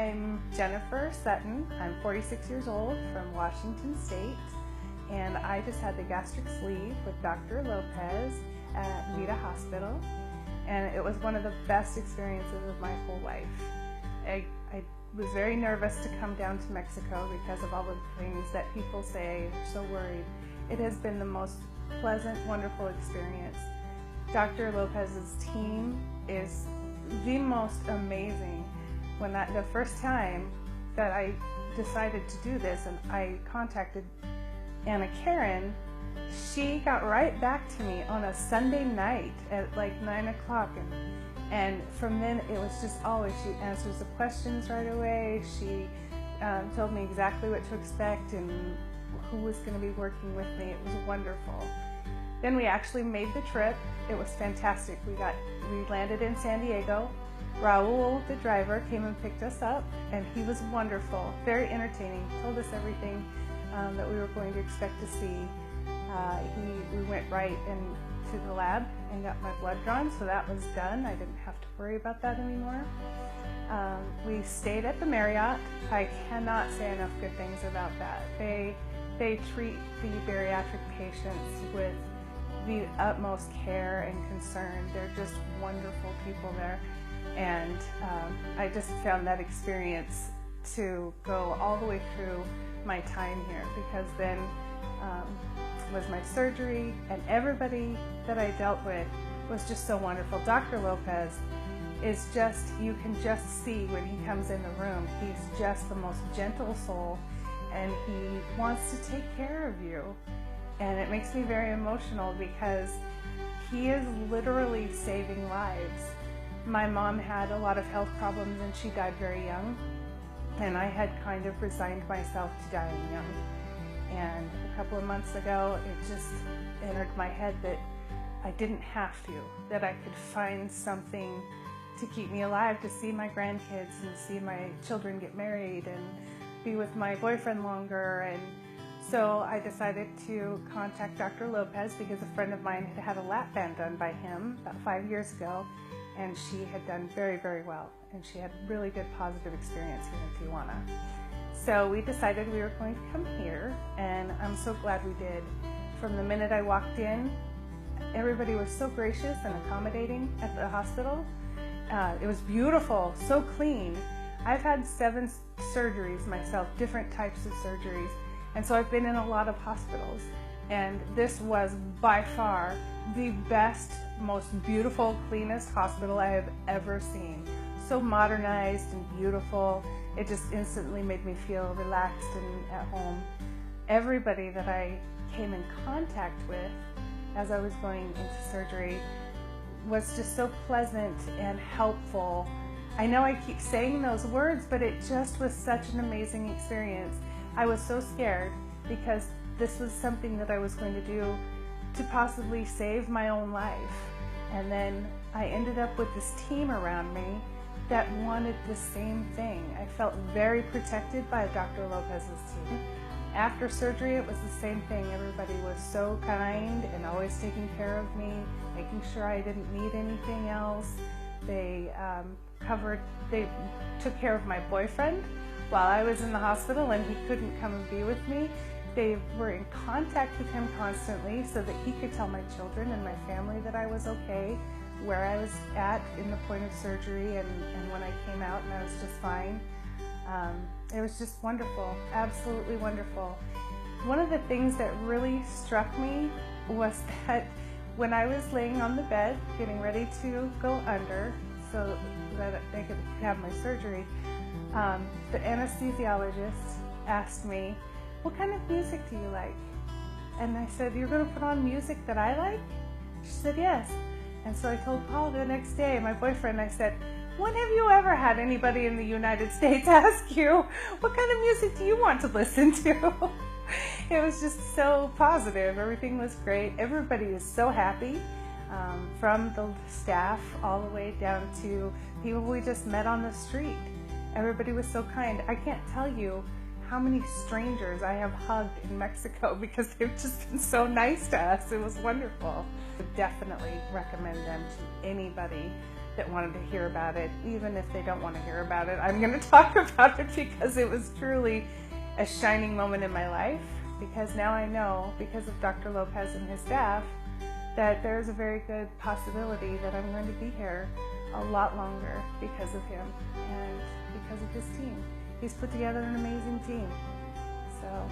I'm Geniffer Sutton. I'm 46 years old from Washington State, and I just had the gastric sleeve with Dr. Lopez at Vida Hospital, and it was one of the best experiences of my whole life. I was very nervous to come down to Mexico because of all the things that people say. They're so worried. It has been the most pleasant, wonderful experience. Dr. Lopez's team is the most amazing. When the first time that I decided to do this and I contacted Anna Karen, she got right back to me on a Sunday night at like 9 o'clock, and from then it was just always, she answers the questions right away. She told me exactly what to expect and who was going to be working with me. It was wonderful. Then we actually made the trip. It was fantastic. We landed in San Diego. Raul, the driver, came and picked us up, and he was wonderful, very entertaining, told us everything that we were going to expect to see. We went right into the lab and got my blood drawn, so that was done. I didn't have to worry about that anymore. We stayed at the Marriott. I cannot say enough good things about that. They treat the bariatric patients with the utmost care and concern. They're just wonderful people there. And I just found that experience to go all the way through my time here, because then was my surgery, and everybody that I dealt with was just so wonderful. Dr. Lopez is just, you can just see when he comes in the room, he's just the most gentle soul, and he wants to take care of you. And it makes me very emotional because he is literally saving lives. My mom had a lot of health problems and she died very young, and I had kind of resigned myself to dying young. And a couple of months ago, it just entered my head that I didn't have to, that I could find something to keep me alive, to see my grandkids and see my children get married and be with my boyfriend longer. And so I decided to contact Dr. Lopez because a friend of mine had had a lap band done by him about 5 years ago, and she had done very, very well, and she had really good positive experience here in Tijuana. So we decided we were going to come here, and I'm so glad we did. From the minute I walked in, everybody was so gracious and accommodating at the hospital. It was beautiful, so clean. I've had 7 surgeries myself, different types of surgeries, and so I've been in a lot of hospitals, and this was by far the best, most beautiful, cleanest hospital I have ever seen. So modernized and beautiful. It just instantly made me feel relaxed and at home. Everybody that I came in contact with as I was going into surgery was just so pleasant and helpful. I know I keep saying those words, but it just was such an amazing experience. I was so scared because this was something that I was going to do to possibly save my own life. And then I ended up with this team around me that wanted the same thing. I felt very protected by Dr. Lopez's team. After surgery, it was the same thing. Everybody was so kind and always taking care of me, making sure I didn't need anything else. They took care of my boyfriend while I was in the hospital and he couldn't come and be with me. They were in contact with him constantly so that he could tell my children and my family that I was okay, where I was at in the point of surgery and when I came out, and I was just fine. It was just wonderful, absolutely wonderful. One of the things that really struck me was that when I was laying on the bed getting ready to go under so that I could have my surgery, the anesthesiologist asked me, "What kind of music do you like?" And I said, "You're going to put on music that I like?" She said, "Yes." And so I told Paul the next day, my boyfriend, I said, "When have you ever had anybody in the United States ask you, what kind of music do you want to listen to?" It was just so positive. Everything was great. Everybody was so happy, from the staff all the way down to people we just met on the street. Everybody was so kind. I can't tell you how many strangers I have hugged in Mexico because they've just been so nice to us. It was wonderful. I would definitely recommend them to anybody that wanted to hear about it. Even if they don't want to hear about it, I'm going to talk about it because it was truly a shining moment in my life, because now I know, because of Dr. Lopez and his staff, that there's a very good possibility that I'm going to be here a lot longer because of him and because of his team. He's put together an amazing team. So